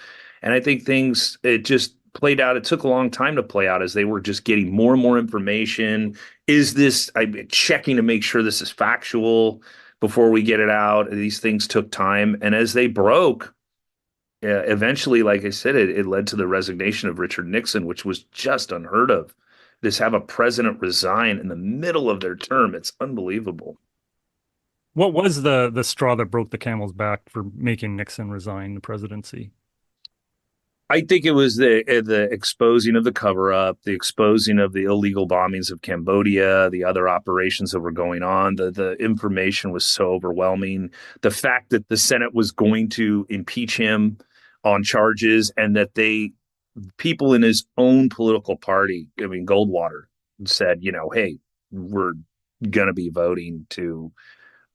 And I think it just played out. It took a long time to play out as they were just getting more and more information. I'm checking to make sure this is factual before we get it out. These things took time. And as they broke, eventually, like I said, it led to the resignation of Richard Nixon, which was just unheard of. Have a president resign in the middle of their term. It's unbelievable. What was the straw that broke the camel's back for making Nixon resign the presidency? I think it was the exposing of the cover up, the exposing of the illegal bombings of Cambodia, the other operations that were going on. The information was so overwhelming. The fact that the Senate was going to impeach him on charges, and that people in his own political party, I mean Goldwater, said, hey, we're going to be voting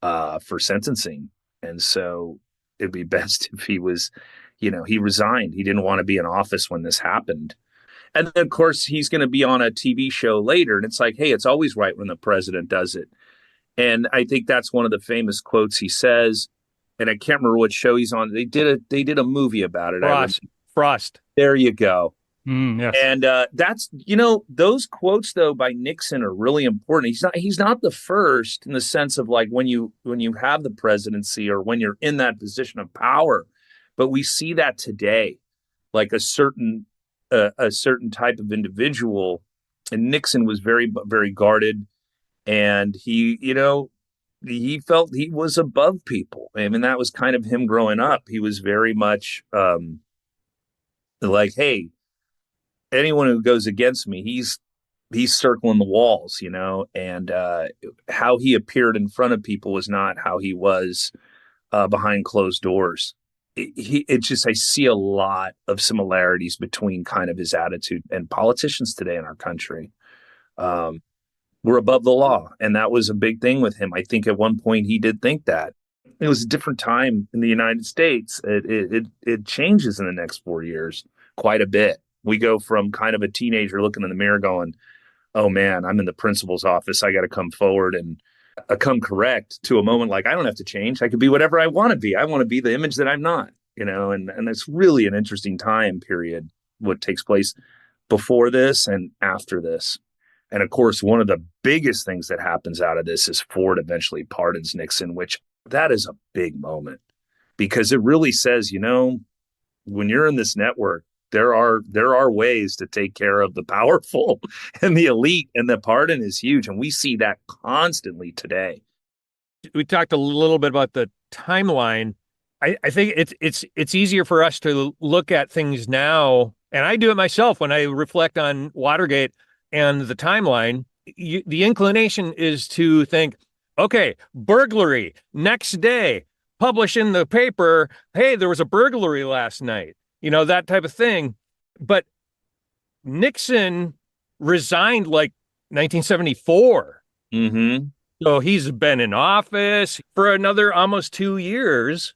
for sentencing, and so it'd be best if he resigned. He didn't want to be in office when this happened. And then, of course, he's going to be on a TV show later. And it's like, hey, it's always right when the president does it. And I think that's one of the famous quotes he says. And I can't remember what show he's on. They did a movie about it. Frost. There you go. Yes. And that's, those quotes, though, by Nixon are really important. He's not the first, in the sense of like when you have the presidency or when you're in that position of power. But we see that today, like a certain type of individual, and Nixon was very, very guarded, and he felt he was above people. I mean, that was kind of him growing up. He was very much like, hey, anyone who goes against me, he's circling the walls, and how he appeared in front of people was not how he was behind closed doors. I see a lot of similarities between kind of his attitude and politicians today in our country. We're above the law, and that was a big thing with him. I think at one point he did think that. It was a different time in the United States. It changes in the next 4 years quite a bit. We go from kind of a teenager looking in the mirror going, oh man, I'm in the principal's office, I got to come forward and come correct, to a moment like, I don't have to change. I could be whatever I want to be. I want to be the image that I'm not, and it's really an interesting time period, what takes place before this and after this. And of course, one of the biggest things that happens out of this is Ford eventually pardons Nixon, which that is a big moment, because it really says, when you're in this network, there are ways to take care of the powerful and the elite, and the pardon is huge. And we see that constantly today. We talked a little bit about the timeline. I think it's easier for us to look at things now, and I do it myself when I reflect on Watergate and the timeline. The inclination is to think, okay, burglary, next day, publish in the paper, hey, there was a burglary last night. That type of thing. But Nixon resigned like 1974. Mm-hmm. So he's been in office for another almost 2 years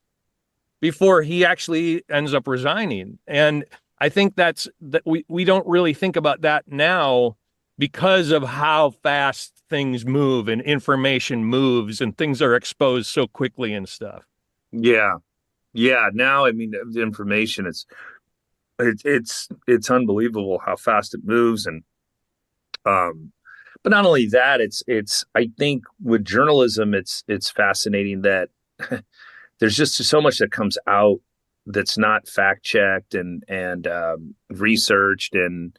before he actually ends up resigning. And I think that we don't really think about that now because of how fast things move and information moves and things are exposed so quickly and stuff. Yeah. Yeah, now, I mean, the information it's unbelievable how fast it moves, and but not only that, it's I think with journalism, it's fascinating that there's just so much that comes out that's not fact checked and researched, and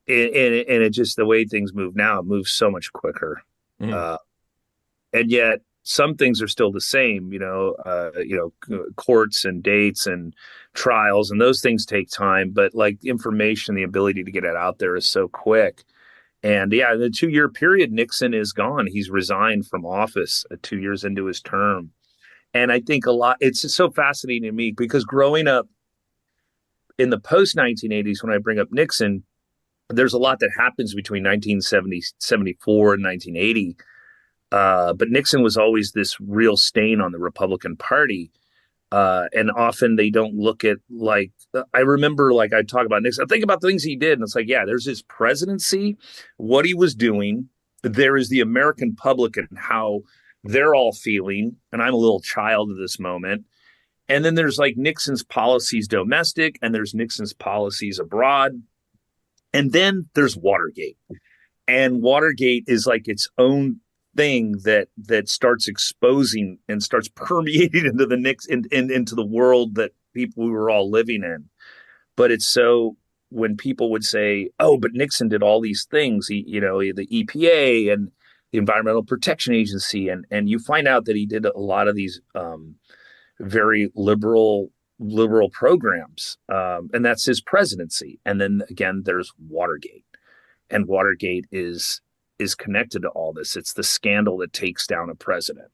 it just, the way things move now, it moves so much quicker, and yet some things are still the same, courts and dates and trials, and those things take time. But like information, the ability to get it out there is so quick. And yeah, in the 2-year period, Nixon is gone. He's resigned from office 2 years into his term. And I think it's just so fascinating to me, because growing up in the post 1980s, when I bring up Nixon, there's a lot that happens between 1974 and 1980. But Nixon was always this real stain on the Republican Party. And often they don't look at, like, I remember, like, I talk about Nixon, I think about the things he did, and it's like, yeah, there's his presidency, what he was doing. There is the American public and how they're all feeling. And I'm a little child of this moment. And then there's like Nixon's policies domestic, and there's Nixon's policies abroad. And then there's Watergate. And Watergate is like its own thing that starts exposing and starts permeating into the into the world that we were all living in. But it's so, when people would say, "Oh, but Nixon did all these things," the EPA, and the Environmental Protection Agency, and you find out that he did a lot of these very liberal programs, and that's his presidency. And then again, there's Watergate, and Watergate is connected to all this. It's the scandal that takes down a president.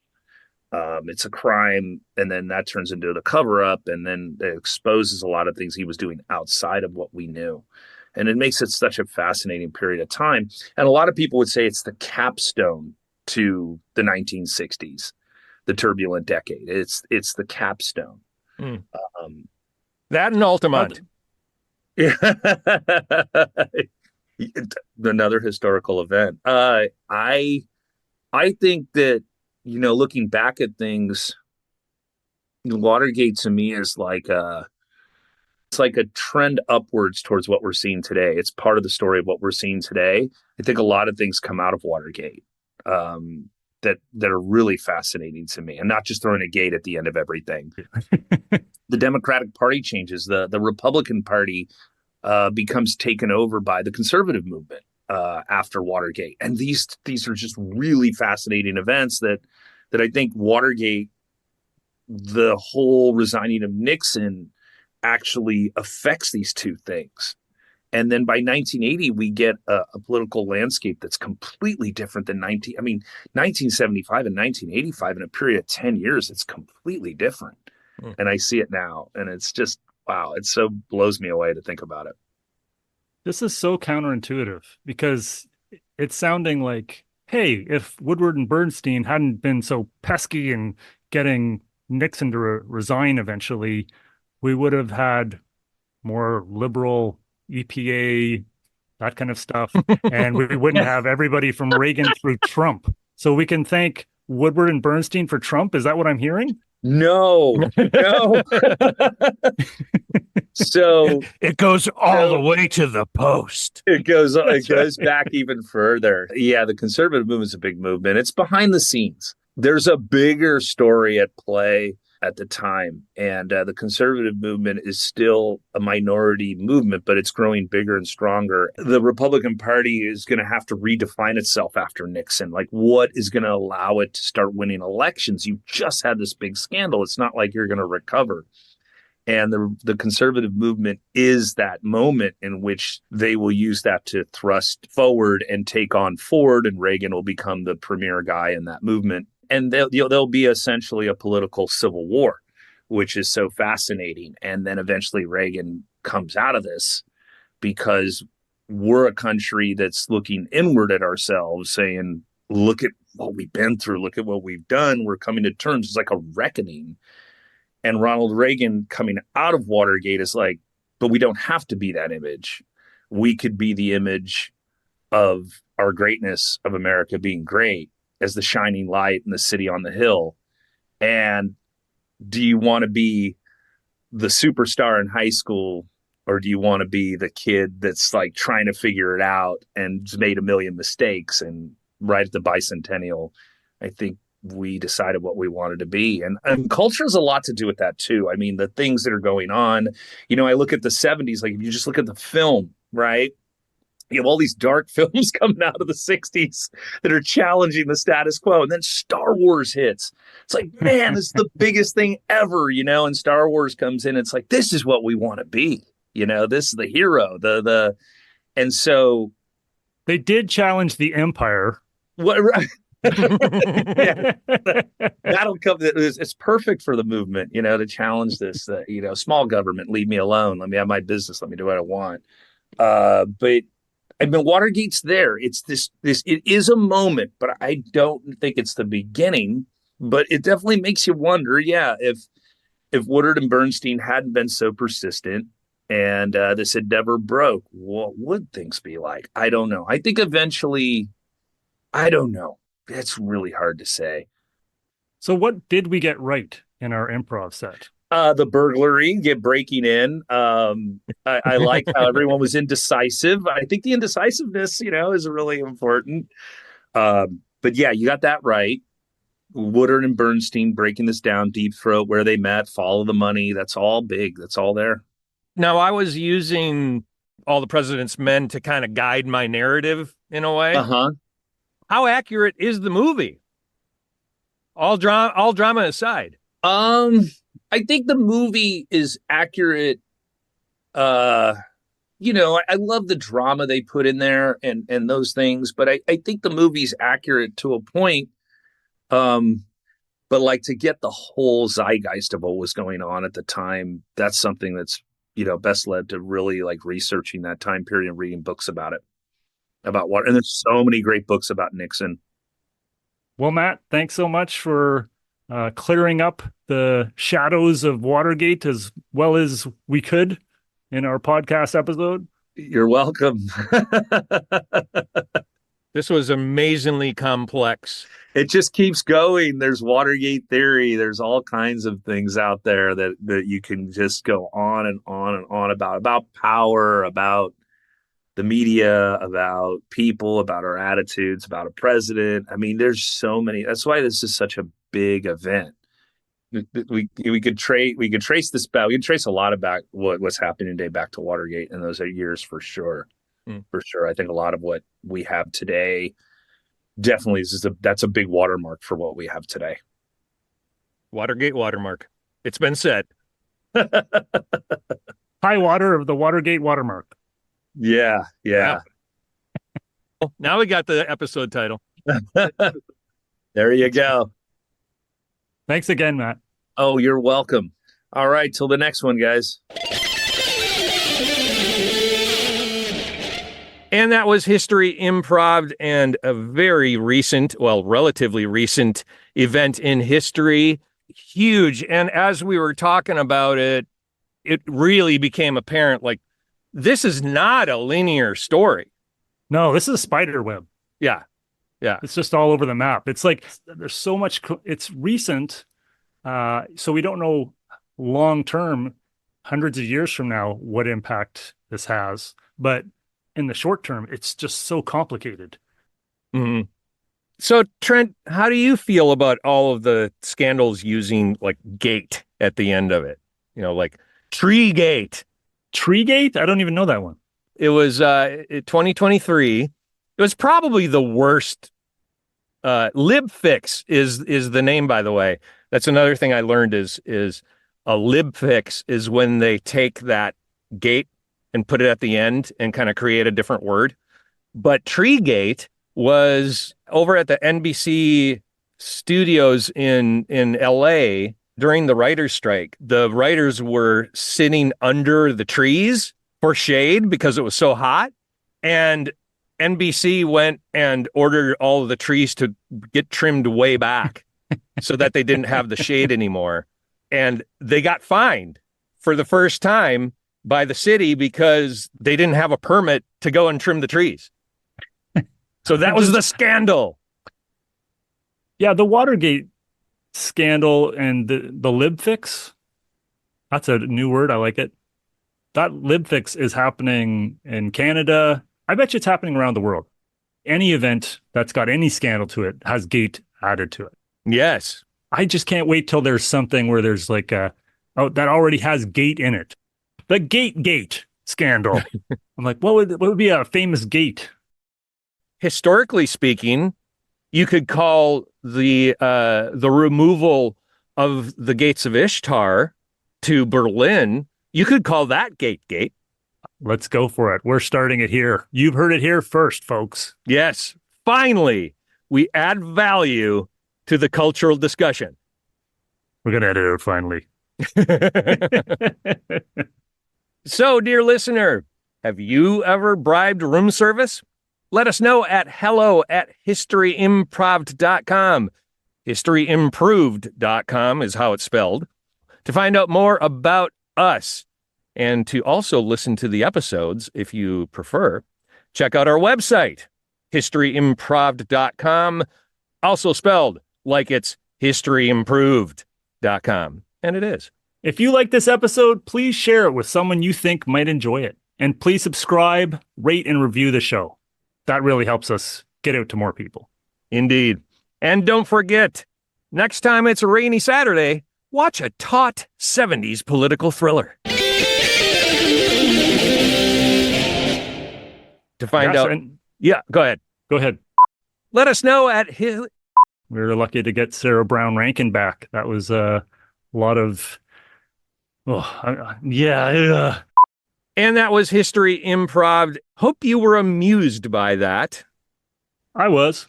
It's a crime, and then that turns into the cover up, and then it exposes a lot of things he was doing outside of what we knew. And it makes it such a fascinating period of time. And a lot of people would say it's the capstone to the 1960s, the turbulent decade. It's the capstone. Mm. That and Altamont. Yeah. Another historical event. I think that, looking back at things, Watergate to me is it's like a trend upwards towards what we're seeing today. It's part of the story of what we're seeing today. I think a lot of things come out of Watergate that are really fascinating to me, and not just throwing a gate at the end of everything. The Democratic Party changes. The Republican Party becomes taken over by the conservative movement after Watergate. And these are just really fascinating events that I think Watergate, the whole resigning of Nixon, actually affects these two things. And then by 1980, we get a political landscape that's completely different than 1975 and 1985. In a period of 10 years, it's completely different. And I see it now, and it's just, wow, it so blows me away to think about it. This is so counterintuitive, because it's sounding like, hey, if Woodward and Bernstein hadn't been so pesky and getting Nixon to resign eventually, we would have had more liberal EPA, that kind of stuff, and we wouldn't have everybody from Reagan through Trump. So we can thank Woodward and Bernstein for Trump. Is that what I'm hearing? No. So it goes all the way to the post. It goes back even further. Yeah, the conservative movement is a big movement. It's behind the scenes. There's a bigger story at play at the time, and the conservative movement is still a minority movement, but it's growing bigger and stronger. The Republican Party is going to have to redefine itself after Nixon. Like, what is going to allow it to start winning elections? You just had this big scandal. It's not like you're going to recover. And the conservative movement is that moment in which they will use that to thrust forward and take on Ford, and Reagan will become the premier guy in that movement. And there'll be essentially a political civil war, which is so fascinating. And then eventually Reagan comes out of this, because we're a country that's looking inward at ourselves, saying, look at what we've been through. Look at what we've done. We're coming to terms. It's like a reckoning. And Ronald Reagan coming out of Watergate is like, but we don't have to be that image. We could be the image of our greatness, of America being great, as the shining light in the city on the hill. And do you want to be the superstar in high school, or do you want to be the kid that's like trying to figure it out and made a million mistakes? And right at the bicentennial, I think we decided what we wanted to be. And culture has a lot to do with that too. I mean, the things that are going on, I look at the 70s, like if you just look at the film, right? You have all these dark films coming out of the 60s that are challenging the status quo. And then Star Wars hits. It's like, man, this is the biggest thing ever, and Star Wars comes in. It's like, this is what we want to be. This is the hero. And so they did challenge the Empire. What? Right. Yeah, that'll come. It's perfect for the movement, to challenge this. Small government, leave me alone. Let me have my business. Let me do what I want. But I mean, Watergate's there. It's this. It is a moment, but I don't think it's the beginning. But it definitely makes you wonder. Yeah, if Woodward and Bernstein hadn't been so persistent, and this had never broke, what would things be like? I don't know. I think eventually, I don't know. It's really hard to say. So what did we get right in our improv set? The burglary, breaking in. I like how everyone was indecisive. I think the indecisiveness, is really important. But yeah, you got that right. Woodward and Bernstein breaking this down, Deep Throat, where they met, follow the money. That's all big. That's all there. Now, I was using All the President's Men to kind of guide my narrative in a way. Uh-huh. How accurate is the movie? All drama aside. I think the movie is accurate. I love the drama they put in there and those things, but I think the movie's accurate to a point. But like to get the whole zeitgeist of what was going on at the time, that's something that's, best led to really like researching that time period and reading books about it, about what, and there's so many great books about Nixon. Well, Matt, thanks so much for clearing up the shadows of Watergate as well as we could in our podcast episode. You're welcome. This was amazingly complex. It just keeps going. There's Watergate theory. There's all kinds of things out there that you can just go on and on and on about power, about the media, about people, about our attitudes, about a president. I mean, there's so many. That's why this is such a big event. We could trace this back. We could trace a lot about what's happening today back to Watergate in those years for sure. For sure. I think a lot of what we have today definitely that's a big watermark for what we have today. Watergate watermark. It's been said. High water of the Watergate watermark. Yeah. Now we got the episode title. There you go. Thanks again, Matt. Oh, you're welcome. All right. Till the next one, guys. And that was History Improv and a very recent, well, relatively recent event in history. Huge. And as we were talking about it, it really became apparent, like, this is not a linear story. No, this is a spider web. Yeah. It's just all over the map. It's like there's so much. It's recent. So we don't know long-term, hundreds of years from now, what impact this has. But in the short term, it's just so complicated. Mm-hmm. So, Trent, how do you feel about all of the scandals using like gate at the end of it? Like tree gate. Tree gate? I don't even know that one. It was 2023. It was probably the worst. LibFix is the name, by the way. That's another thing I learned is a LibFix is when they take that gate and put it at the end and kind of create a different word. But Treegate was over at the NBC studios in LA during the writer's strike. The writers were sitting under the trees for shade because it was so hot. And NBC went and ordered all of the trees to get trimmed way back so that they didn't have the shade anymore. And they got fined for the first time by the city because they didn't have a permit to go and trim the trees. So that was the scandal. Yeah, the Watergate scandal and the LibFix. That's a new word. I like it. That LibFix is happening in Canada. I bet you it's happening around the world. Any event that's got any scandal to it has gate added to it. Yes. I just can't wait till there's something where there's like that already has gate in it. The gate scandal. I'm like, what would be a famous gate? Historically speaking, you could call the removal of the gates of Ishtar to Berlin. You could call that gate. Let's go for it. We're starting it here. You've heard it here first, folks. Yes. Finally, we add value to the cultural discussion. We're going to edit it finally. So, dear listener, have you ever bribed room service? Let us know at hello@historyimprov.com. Historyimproved.com is how it's spelled. To find out more about us and to also listen to the episodes, if you prefer, check out our website, historyimproved.com, also spelled like it's historyimproved.com. And it is. If you like this episode, please share it with someone you think might enjoy it. And please subscribe, rate, and review the show. That really helps us get out to more people. Indeed. And don't forget, next time it's a rainy Saturday, watch a taut 70s political thriller. To find out. Yeah, go ahead. Go ahead. Let us know at his. We were lucky to get Sarah Brown Rankin back. That was a lot of, yeah. And that was History Improv. Hope you were amused by that. I was.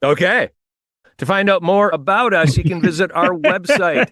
Okay. To find out more about us, you can visit our website.